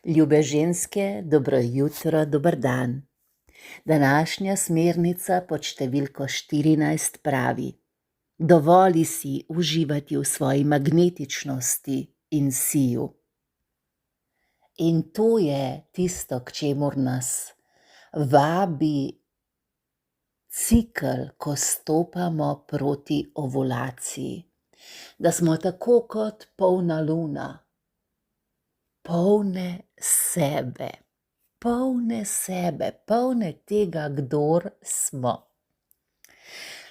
Ljube ženske, dobro jutro, dober dan. Današnja smernica pod številko 14 pravi: dovoli si uživati v svoji magnetičnosti in siju. In to je tisto, k čemur nas vabi cikel, ko stopamo proti ovulaciji. Da smo tako kot polna luna, polne sebe, polne tega, kdor smo.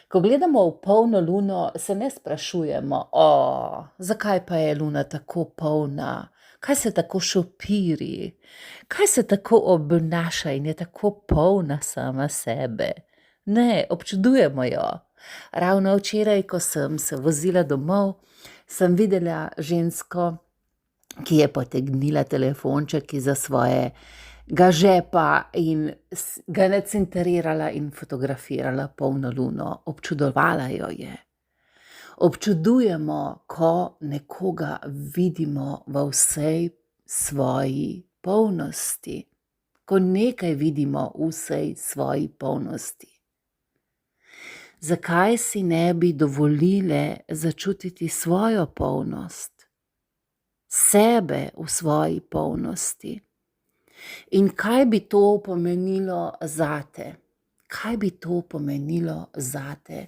Ko gledamo v polno luno, se ne sprašujemo, zakaj pa je luna tako polna, kaj se tako šopiri, kaj se tako obnaša in je tako polna sama sebe. Ne, občudujemo jo. Ravno včeraj, ko sem se vozila domov, sem videla žensko, ki je potegnila telefonček izza svojega žepa in ga nacinterirala in fotografirala polno luno. Občudovala jo je. Občudujemo, ko nekoga vidimo v vsej svoji polnosti, ko nekaj vidimo v vsej svoji polnosti. Zakaj si ne bi dovolile začutiti svojo polnost? Sebe v svoji polnosti. In kaj bi to pomenilo zate? Kaj bi to pomenilo zate?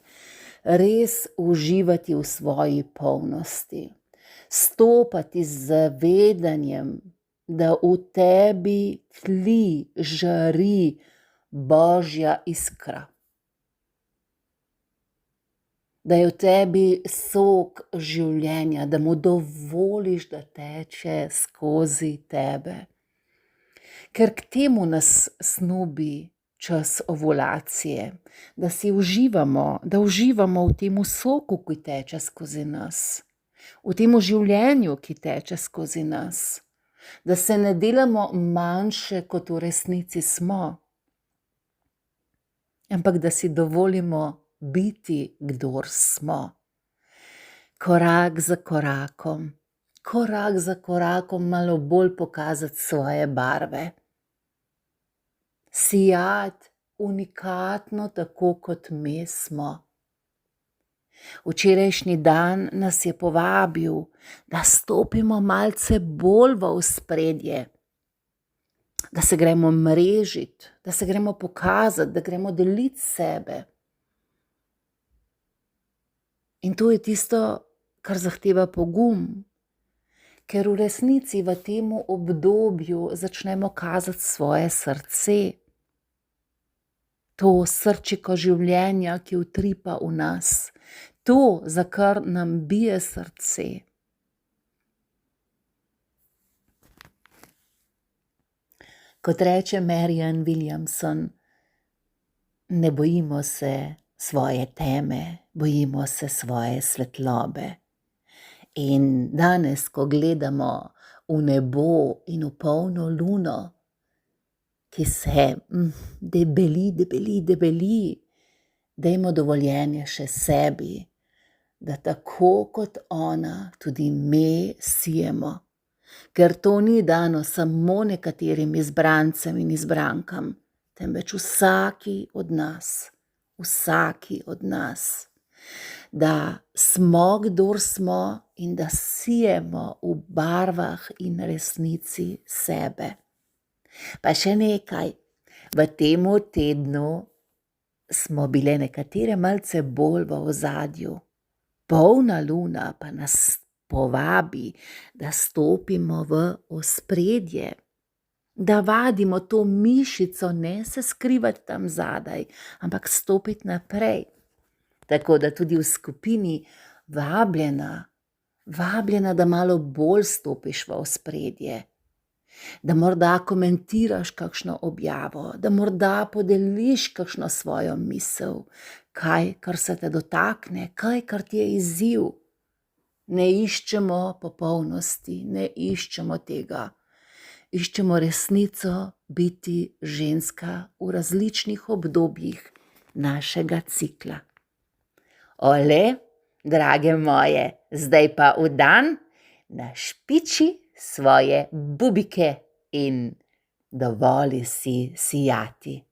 Res uživati v svoji polnosti. Stopati z zavedanjem, da v tebi tli, žari Božja iskra. Da je v tebi sok življenja, da mu dovoliš, da teče skozi tebe. Ker k temu nas snubi čas ovulacije, da si uživamo, da uživamo v tem soku, ki teče skozi nas, v tem življenju, ki teče skozi nas, da se ne delamo manjše, kot v resnici smo, ampak da si dovolimo biti, kdor smo. Korak za korakom malo bolj pokazati svoje barve. Sijati unikatno, tako kot mi smo. Včerajšnji dan nas je povabil, da stopimo malce bolj v ospredje, da se gremo mrežiti, da se gremo pokazati, da gremo deliti sebe. In to je tisto, kar zahteva pogum, ker v resnici v tem obdobju začnemo kazati svoje srce. To srčiko življenja, ki utripa v nas. To, za kar nam bije srce. Kot reče Marianne Williamson, ne bojimo se svoje teme, bojimo se svoje svetlobe. In danes, ko gledamo v nebo in v polno luno, ki se debeli, dajmo dovoljenje še sebi, da tako kot ona, tudi mi sijemo. Ker to ni dano samo nekaterim izbrancem in izbrankam, temveč vsaki od nas, da smo, kdor smo in da sijemo v barvah in resnici sebe. Pa še nekaj, v tem tednu smo bile nekatere malce bolj v ozadju. Polna luna pa nas povabi, da stopimo v ospredje, da vadimo to mišico, ne se skrivati tam zadaj, ampak stopiti naprej. Tako da tudi v skupini vabljena, da malo bolj stopiš v ospredje, da morda komentiraš kakšno objavo, da morda podeliš kakšno svojo misel, kaj, kar se te dotakne, kaj, kar ti je izziv. Ne iščemo popolnosti, ne iščemo tega. Iščemo resnico biti ženska v različnih obdobjih našega cikla. Ole, drage moje, zdaj pa v dan našpiči svoje bubike. in dovoli si sijati.